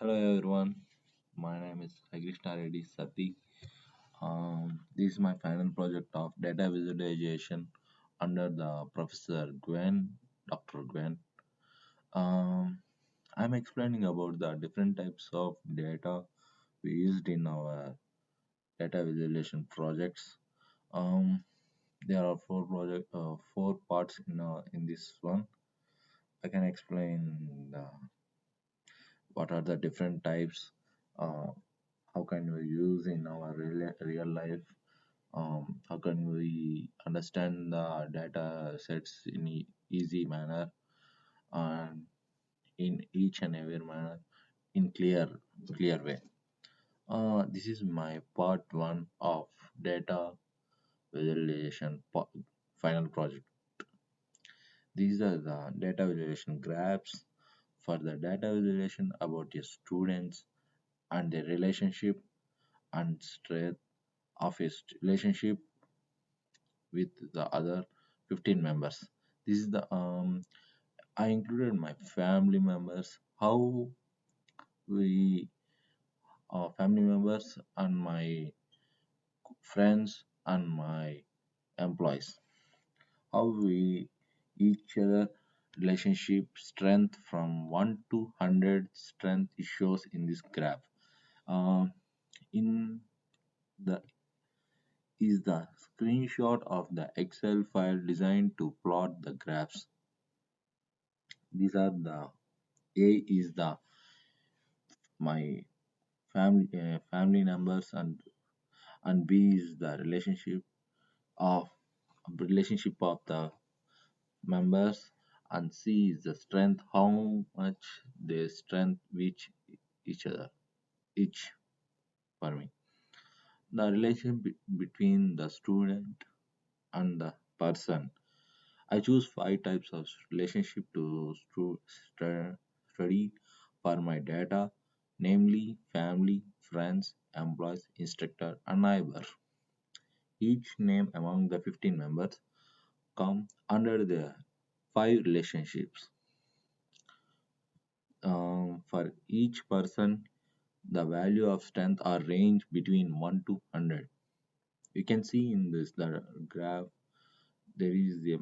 Hello everyone, my name is Saikrishna Reddy Sati. This is my final project of data visualization under the Professor Dr. Gwen. Um, I'm explaining about the different types of data we used in our data visualization projects. Um, there are four parts in this one. I can explain what are the different types. Uh, how can we use in our real life, how can we understand the data sets in easy manner and in each and every manner in clear way. This is my part one of data visualization final project. These are the data visualization graphs for the data visualization about your students and their relationship and strength of a relationship with the other 15 members. This is the I included my family members, how we family members and my friends and my employees, how we each other relationship strength from 1 to 100 strength is shows in this graph. In the is the screenshot of the Excel file designed to plot the graphs. These are the A is the my family numbers and B is the of relationship of the members and C is the strength, how much they strength which each other each for me. The relation between the student and the person. I choose five types of relationship to study for my data, namely family, friends, employees, instructor, and neighbor. Each name among the 15 members come under the five relationships. For each person, the value of strength are range between 1 to 100. You can see in this the graph there is the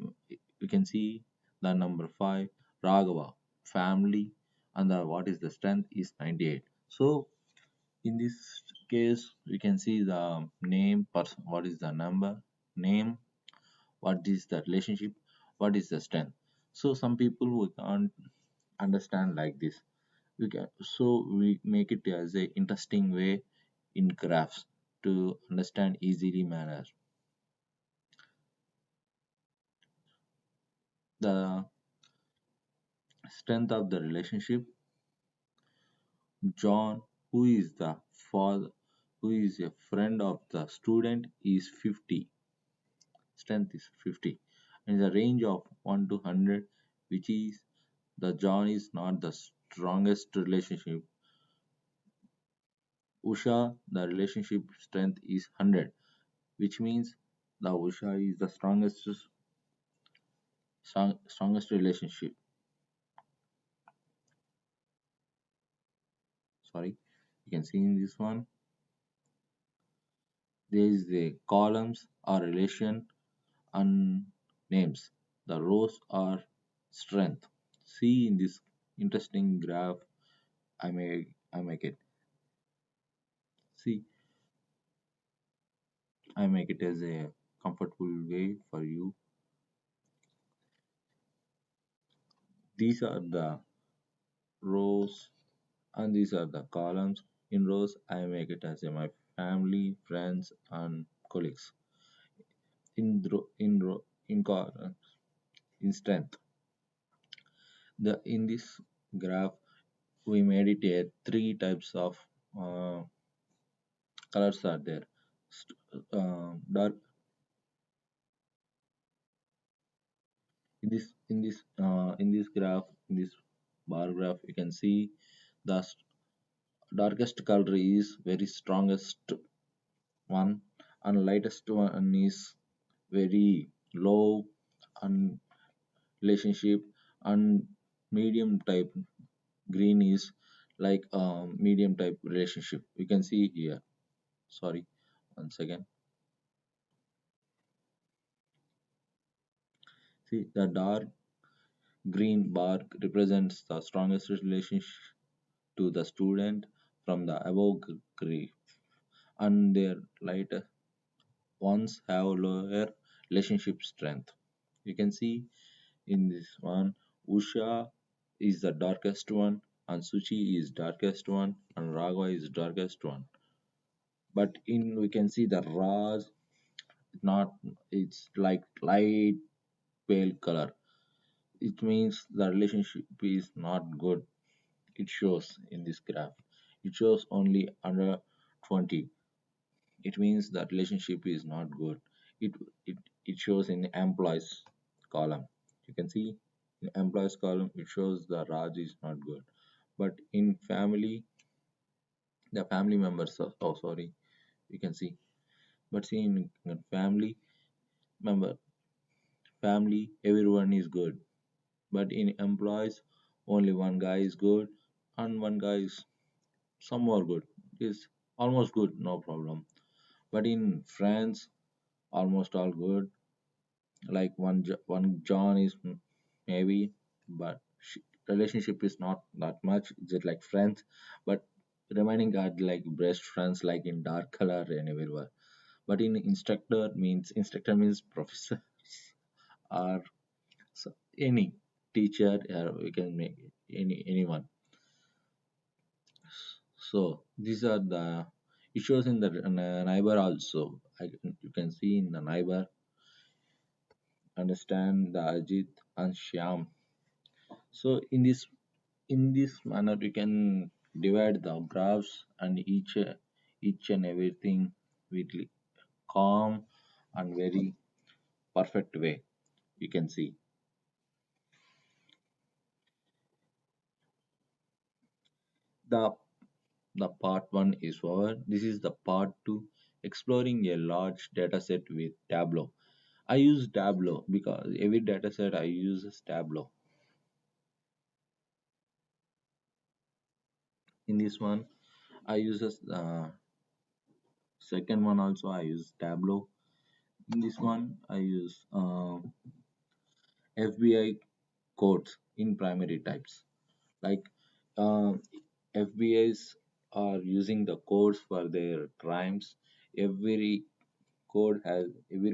you can see the number 5 Raghava family and the what is the strength is 98. So in this case we can see the name person, what is the number, name, what is the relationship, what is the strength. So some people who can't understand like this, we make it as a interesting way in graphs to understand easily manner. The strength of the relationship, John, who is the father, who is a friend of the student, is 50. Strength is 50. And the range of 1 to 100, which is the John is not the strongest relationship. Usha, the relationship strength is 100, which means the Usha is the strongest relationship. Sorry, you can see in this one there is the columns are relation and names. The rows are strength. See in this interesting graph I make it. See, I make it as a comfortable way for you. These are the rows and these are the columns. In rows I make it as a my family, friends and colleagues. In columns in strength. The in this graph we made it a three types of uh, colors are there. Dark in this graph, in this bar graph, you can see the darkest color is very strongest one, and lightest one is very low and relationship, and medium type green is like medium type relationship. You can see here. Sorry, once again. See the dark green bar represents the strongest relationship to the student from the above graph, and their lighter ones have lower relationship strength. You can see in this one, Usha is the darkest one, and Suchi is darkest one, and Ragha is darkest one. But in we can see the Raj not, it's like light pale color. It means the relationship is not good. It shows in this graph. It shows only under 20. It means that relationship is not good. It it, it shows in the employees column. You can see in employees column it shows the Raj is not good. But in family, the family members are, oh sorry, you can see. But see in family member family everyone is good. But in employees only one guy is good and one guy is somewhat good. Is almost good, no problem. But in friends almost all good, like one John is maybe, but relationship is not that much. Just like friends, but remaining are like best friends, like in dark color and everywhere. But in instructor means professor or any teacher. We can make anyone. So these are the issues in the neighbor also. You can see in the neighbor, understand the Ajit and Shyam. So in this manner, we can divide the graphs and each and everything with calm and very perfect way. You can see the the part one is over. This is the part two, exploring a large data set with Tableau. I use Tableau because every data set I use is Tableau. In this one, I use second one also I use Tableau. In this one, I use FBI codes in primary types. Like uh, FBI's are using the codes for their crimes. Every every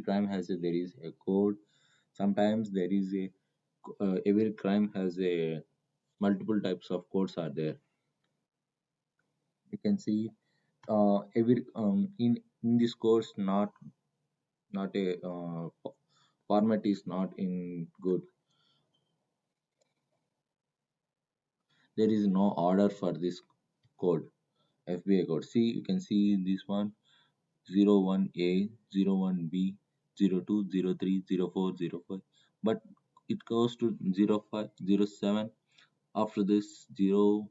crime has a, there is a code. Sometimes there is a every crime has a multiple types of codes are there. You can see every in this course not a format is not in good. There is no order for this code, FBA code. See, you can see this one, 01A, 01B, 02, 03, 04, 05. But it goes to 05, 07. After this 0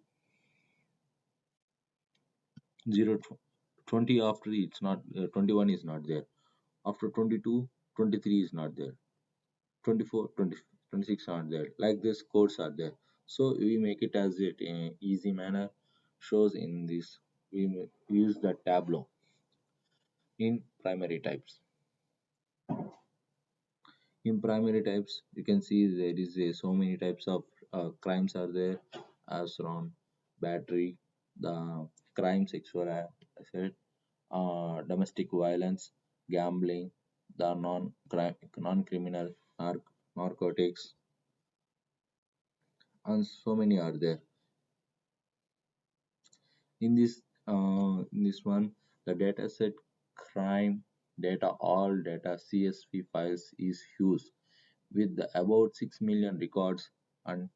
20, after it's not 21 is not there. After 22, 23 is not there. 24, 20, 26 are there. Like this codes are there. So we make it as it easy manner shows in this. We use the Tableau in primary types. In primary types, you can see there is so many types of crimes are there, as around battery, the crime, sexual assault, domestic violence, gambling, the non-criminal, narcotics, and so many are there. In this one, the dataset crime data, all data CSV files is huge with the about 6 million records and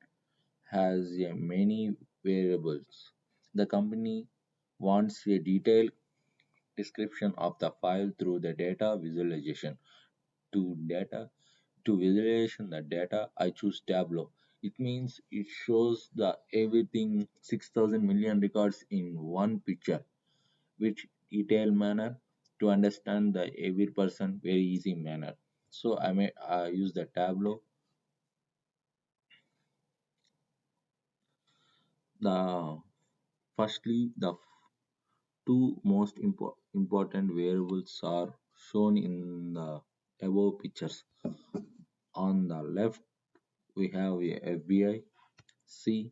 has a many variables. The company wants a detailed description of the file through the data visualization. To data to visualization the data, I choose Tableau. It means it shows the everything 6,000 million records in one picture, which detailed manner to understand the every person very easy manner. So I may use the Tableau. The firstly, the two most important variables are shown in the above pictures. On the left, we have a FBI, C,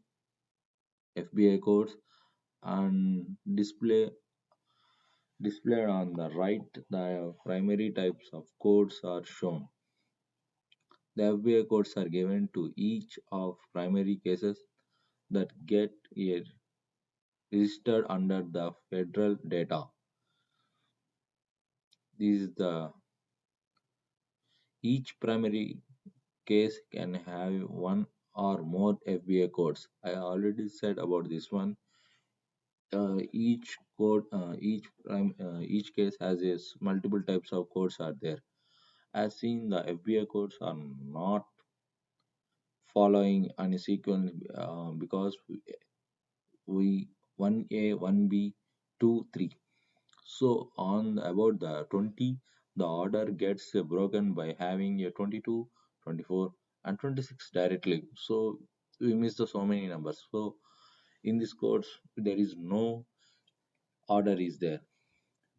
FBI codes, and displayed on the right, the primary types of codes are shown. The FBI codes are given to each of primary cases that get registered under the federal data. This is the each primary case can have one or more FBA codes. I already said about this one. Each case has multiple types of codes are there. As seen, the FBA codes are not following any sequence because we 1A, 1B, 2, 3. So on about the 20, the order gets broken by having a 22, 24, and 26 directly. So we miss the so many numbers. So in this course, there is no order is there.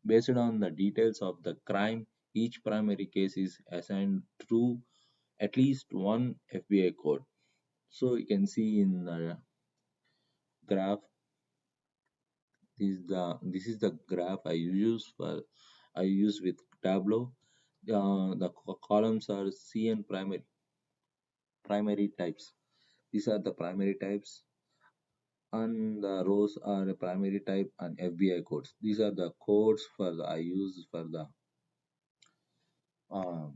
Based on the details of the crime, each primary case is assigned through at least one FBI code. So you can see in the graph, this is the graph I use with Tableau. The columns are CN primary types. These are the primary types, and the rows are a primary type and FBI codes. These are the codes I use for the um,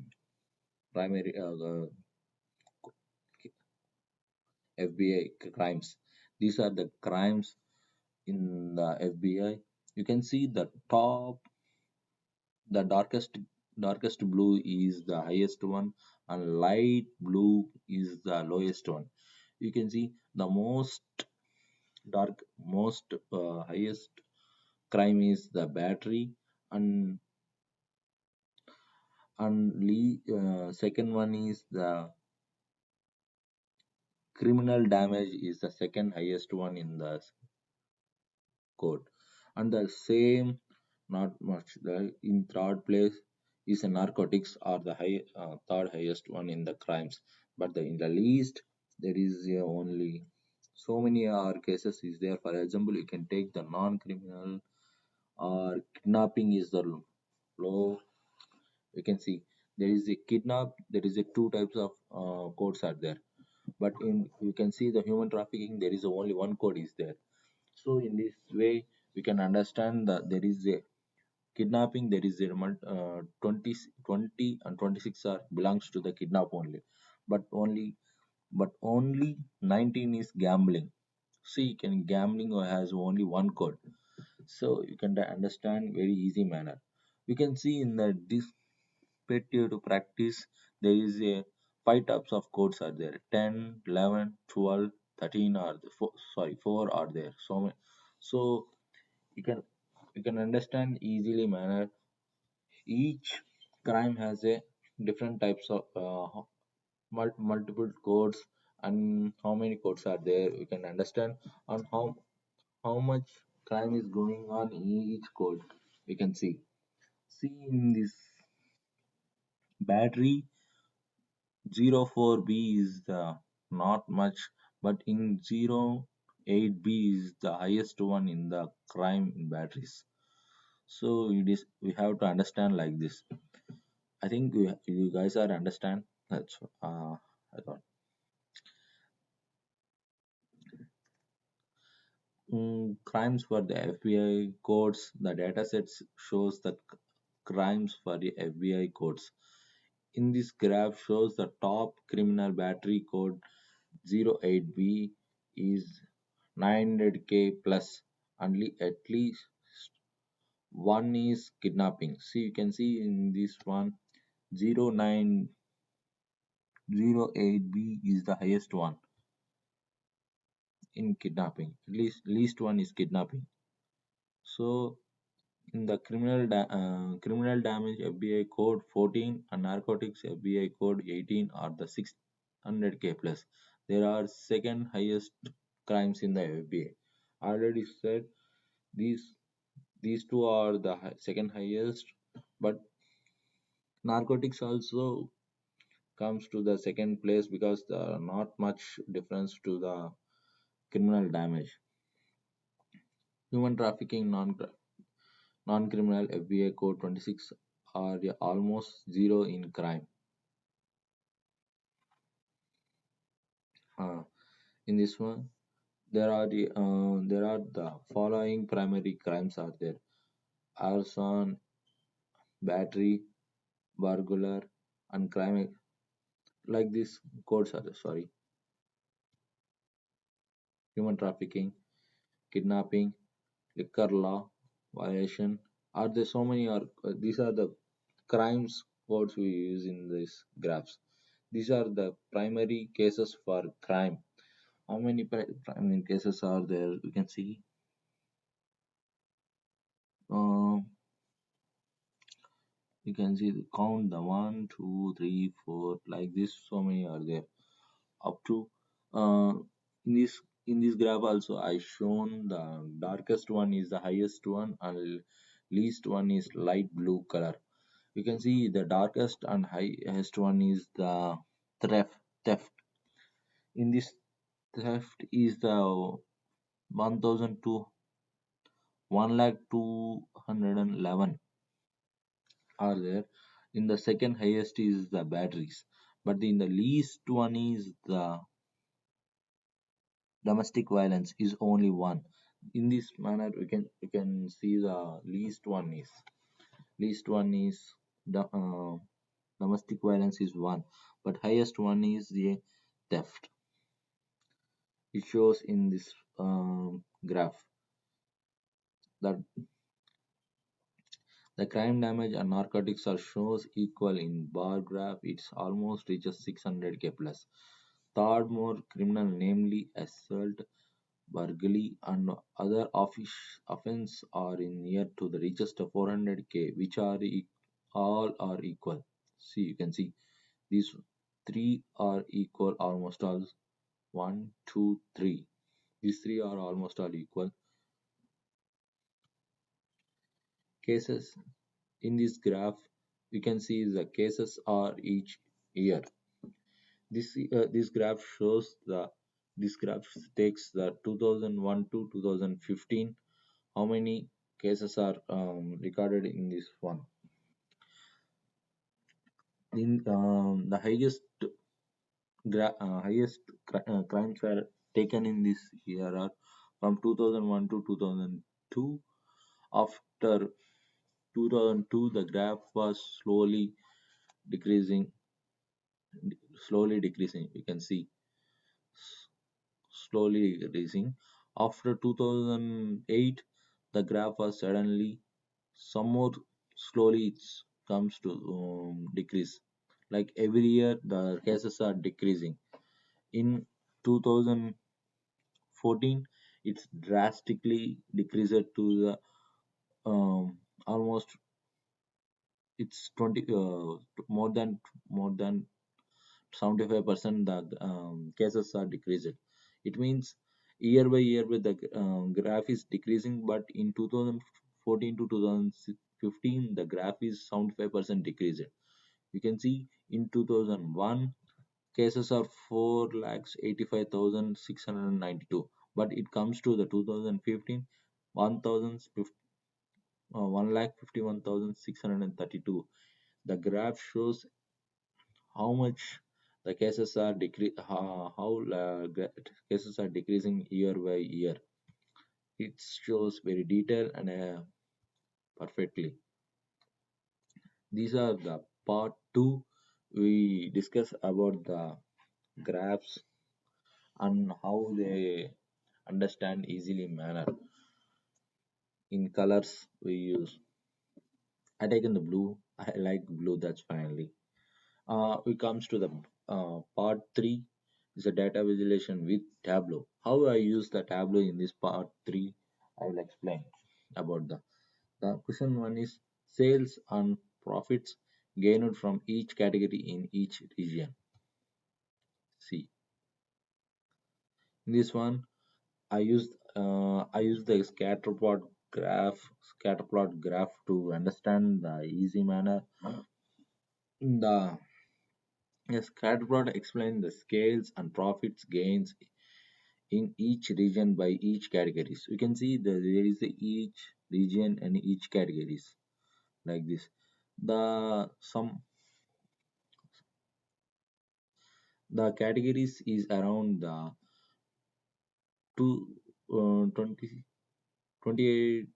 primary the FBI crimes. These are the crimes in the FBI. You can see the top, the darkest blue is the highest one, and light blue is the lowest one. You can see the most highest crime is the battery, and second one is the criminal damage is the second highest one in the code, and the same not much the in third place is a narcotics or the third highest one in the crimes, but in the least there is only so many cases is there. For example, you can take the non-criminal or kidnapping is the low. You can see there is a there is a two types of codes are there, but in you can see the human trafficking there is only one code is there. So in this way we can understand that there is a kidnapping, there is a 20 and 26 are belongs to the kidnap only, but only 19 is gambling. See, can gambling has only one code, so you can understand very easy manner. We can see in the repetitive to practice, there is a five types of codes are there: 10, 11, 12, 13 are the four are there. So you can understand easily manner. Each crime has a different types of multiple codes, and how many codes are there. You can understand on how much crime is going on in each code. We can see in this battery 04B is the not much, but in 08B is the highest one in the crime in batteries. So it is we have to understand like this. I think you guys are understand. That's I thought. Crimes for the FBI codes. The datasets shows the crimes for the FBI codes. In this graph shows the top criminal battery code 08B is 900K plus. Only at least one is kidnapping. See, you can see in this one 0908B is the highest one in kidnapping. At least one is kidnapping. So in the criminal damage FBI code 14 and narcotics FBI code 18 are the 600K plus. There are second highest crimes in the FBA. I already said these these two are the second highest, but narcotics also comes to the second place because there are not much difference to the criminal damage. Human trafficking non-criminal FBA code 26 are almost zero in crime. Uh, in this one, there are the following primary crimes are there: arson, battery, burglar, and crime like these codes are there, sorry: human trafficking, kidnapping, liquor law violation. Are there so many? Are these are the crimes codes we use in these graphs? These are the primary cases for crime. How many primary cases are there? We can see. Uh, you can see count the one, two, three, four, like this. So many are there. Up to uh, in this graph also I shown the darkest one is the highest one and least one is light blue color. You can see the darkest and highest one is the theft. In this theft is the 1000 to 1 lakh 211 are there. In the second highest is the batteries, but in the least one is the domestic violence is only one. In this manner we can see the least one is the domestic violence is one, but highest one is the theft. It shows in this graph that the crime damage and narcotics are shows equal in bar graph. It's almost reaches 600k plus. Third more criminal, namely assault, burglary, and other offense are in near to the reaches to 400k, which are all are equal. See, you can see these three are equal almost all. One, two, three. These three are almost all equal. Cases in this graph, you can see the cases are each year. This graph shows the this graph takes the 2001 to 2015 how many cases are recorded in this one. In the crimes were taken in this year are from 2001 to 2002. After 2002, the graph was decreasing, slowly decreasing. You can see slowly decreasing. After 2008, the graph was suddenly some more slowly it comes to decrease. Like every year, the cases are decreasing. In 2014, it's drastically decreased to the almost it's 20 more than 75% the cases are decreased. It means year by year with the graph is decreasing, but in 2014 to 2015 the graph is 75% decreased. You can see in 2001 cases are 4,85,692, but it comes to the 2015 1000 1,51,632. The graph shows how much the cases are cases are decreasing year by year. It shows very detailed and perfectly. These are the part two. We discuss about the graphs and how they understand easily manner. In colors we use. I taken the blue. I like blue. That's finally. We comes to the part three is a data visualization with Tableau. How I use the Tableau in this part three, I will explain about the question one is sales and profits gained from each category in each region. See in this one I use the scatterplot graph to understand the easy manner. The scatterplot explains the scales and profits gains in each region by each categories. You can see there is each region and each categories like this. The some the categories is around the two 20 28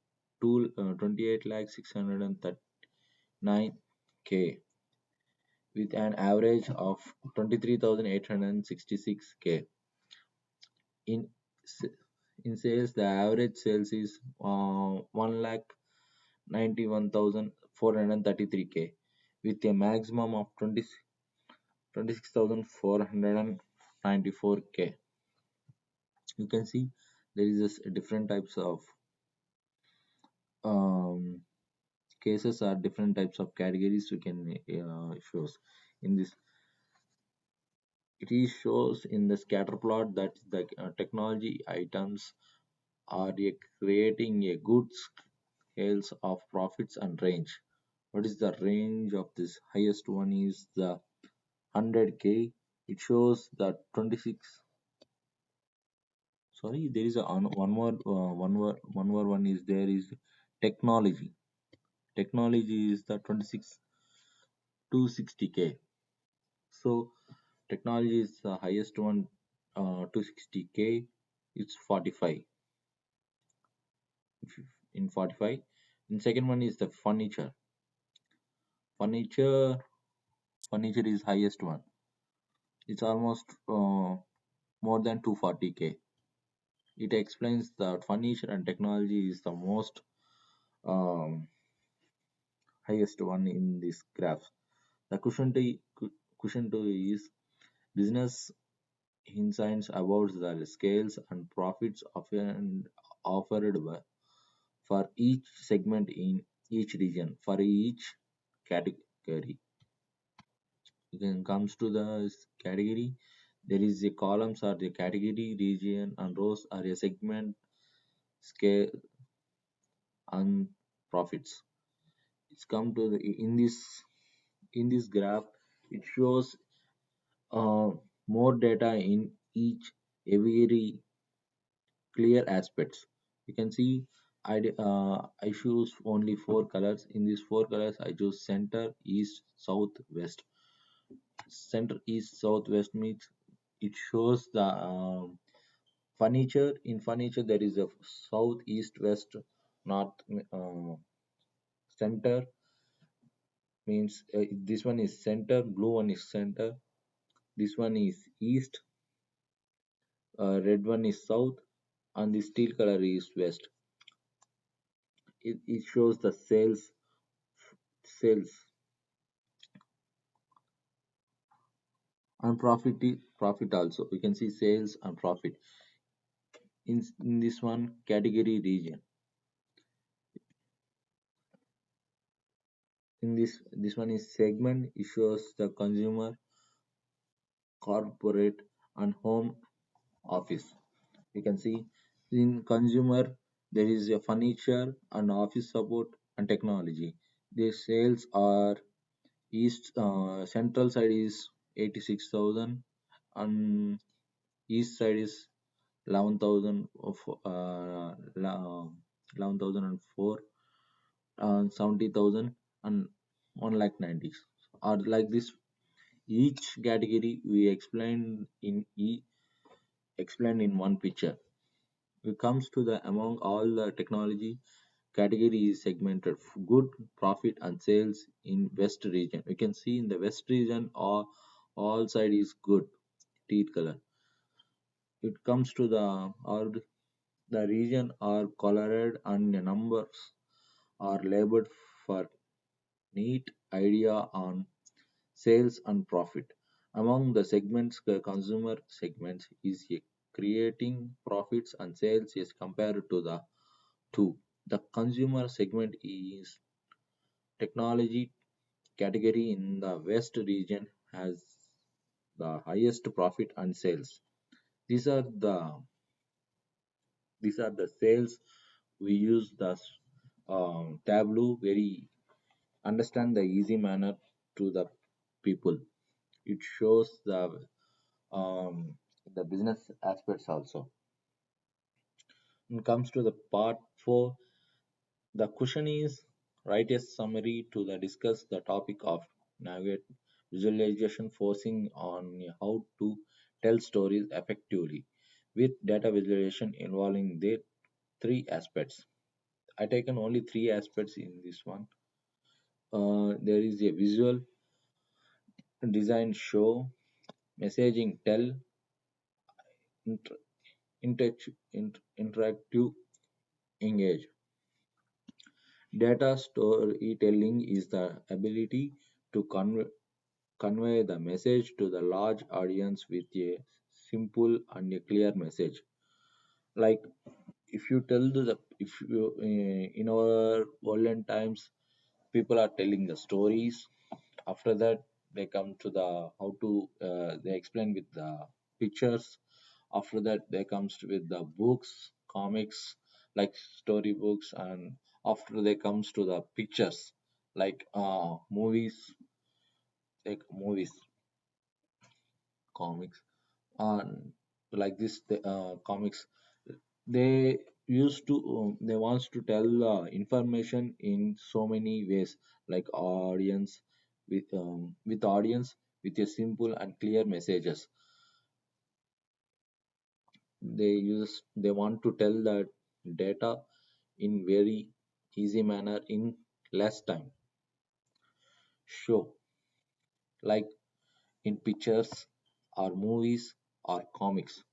28 lakh 639k with an average of 23,866k in s- in sales. The average sales is 1 lakh 91,433k with a maximum of 26,494k. You can see there is different types of um, cases are different types of categories you can shows in this. It is shows in the scatter plot that the technology items are creating a good scales of profits and range. What is the range of this? Highest one is the 100k. It shows that 26. Sorry, there is one more one is there is technology. Technology is the 26 260k. So technology is the highest one, 260k. It's 45 in 45. And second one is the furniture. Furniture furniture is highest one. It's almost more than 240k. It explains that furniture and technology is the most um, highest one in this graph. The question two is business insights about the scales and profits offered for each segment in each region. For each category, then comes to the category. There is a columns are the category, region, and rows are a segment, scale, and profits. It's come to the in this graph. It shows uh, more data in each every clear aspects. You can see I choose only four colors. In these four colors, I choose center, east, south, west. Center, east, south, west means it shows the furniture. In furniture, there is a south, east, west, north. Center means this one is center, blue one is center, this one is east, red one is south, and the steel color is west. It shows the sales and profit also. You can see sales and profit in this one category region. In this one is segment. It shows the consumer, corporate, and home office. You can see in consumer there is a furniture and office support and technology. The sales are east, central side is 86,000 and east side is 11,000 of 11,004 and 70,000 and 1 lakh 90 are like this. Each category we explained in one picture. It comes to the among all the technology category is segmented good profit and sales in west region. You can see in the west region all side is good teeth color. It comes to the region are colored and the numbers are labeled for neat idea on sales and profit. Among the segments, the consumer segments is creating profits and sales is compared to the two. The consumer segment is technology category in the west region has the highest profit and sales. These are the These are the sales. We use the Tableau very understand the easy manner to the people. It shows the business aspects also. When it comes to the part 4, the question is write a summary to the discuss the topic of navigate visualization, forcing on how to tell stories effectively with data visualization involving the three aspects. I taken only three aspects in this one. There is a visual design, show, messaging, tell, inter- interactive, engage. Data storytelling is the ability to convey the message to the large audience with a simple and a clear message. Like if you tell the if you in our olden times, people are telling the stories. After that, they come to the how to they explain with the pictures. After that, they comes with the books, comics like story books, and after they comes to the pictures like movies, comics, and like this the, comics. They used to they wants to tell information in so many ways, like audience with audience with a simple and clear messages. They want to tell that data in very easy manner in less time. Show like in pictures or movies or comics,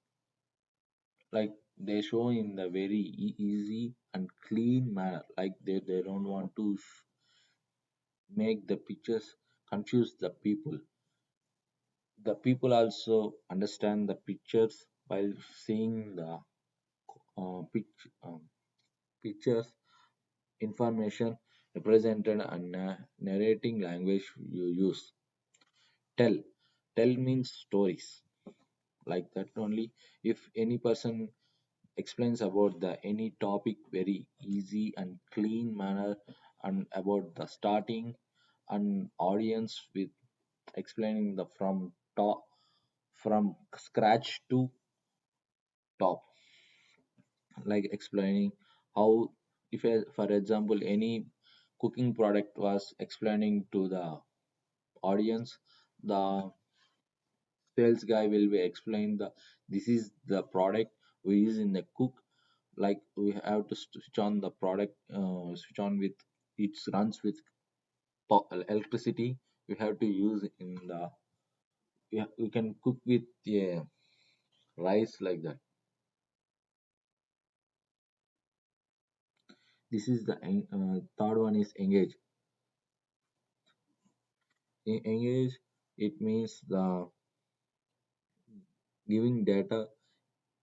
like they show in the very easy and clean manner, like they don't want to make the pictures confuse the people. The people also understand the pictures while seeing the pictures information represented and narrating language you use. Tell means stories, like that only. If any person explains about the any topic very easy and clean manner, and about the starting and audience with explaining the from scratch to top, like explaining how, if for example any cooking product was explaining to the audience, the sales guy will be explain the this is the product we use in the cook. Like we have to switch on the product, switch on with it runs with electricity. We have to use in the we can cook with rice like that. This is the third one is engage. Engage, it means the giving data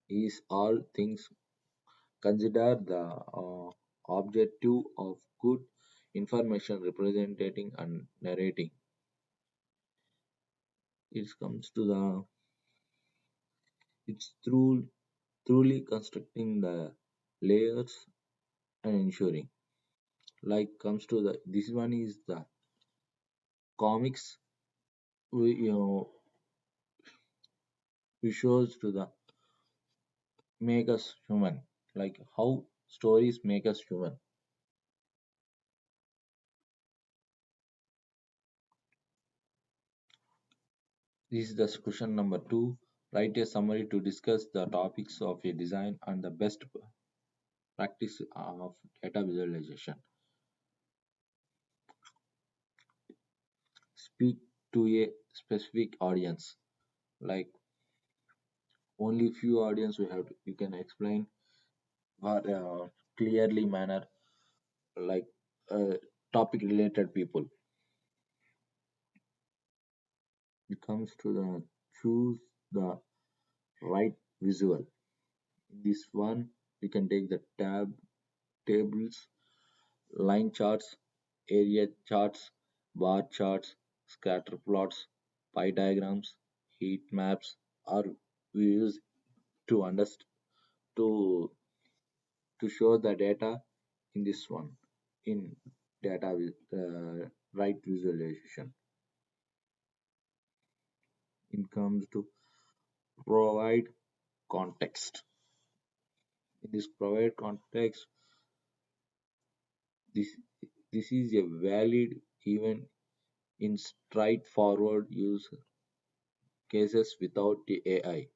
is all things consider the objective of good information representing and narrating. It comes to the it's truly constructing the layers and ensuring, like comes to the this one is the comics. We shows to the make us human, like how stories make us human. This is the question number 2. Write a summary to discuss the topics of a design and the best practice of data visualization. Speak to a specific audience, like only few audience we have to, you can explain or clearly manner, like topic related people. It comes to the choose the right visual. In this one, we can take the tables, line charts, area charts, bar charts, scatter plots, pie diagrams, heat maps are we use to understand to to show the data in this one in right visualization. It comes to provide context. In this provide context, this this is a valid even in straightforward use cases without the AI.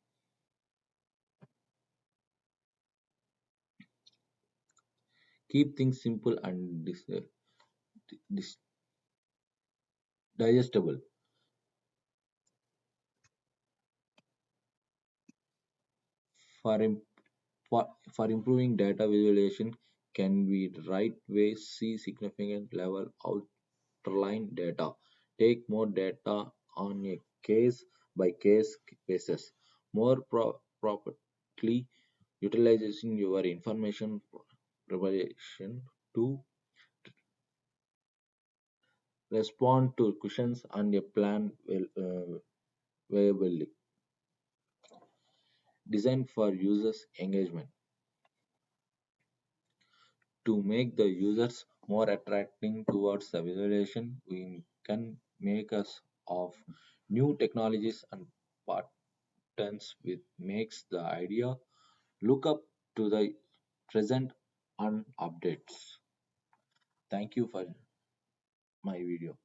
Keep things simple and dis- digestible. For, im- for improving data visualization can be the right way see significant level outline data. Take more data on a case by case basis. More properly utilizing your information preparation to respond to questions and a plan viably designed for users engagement. To make the users more attracting towards the visualization, we can make us of new technologies and patterns with makes the idea look up to the present and updates. Thank you for my video.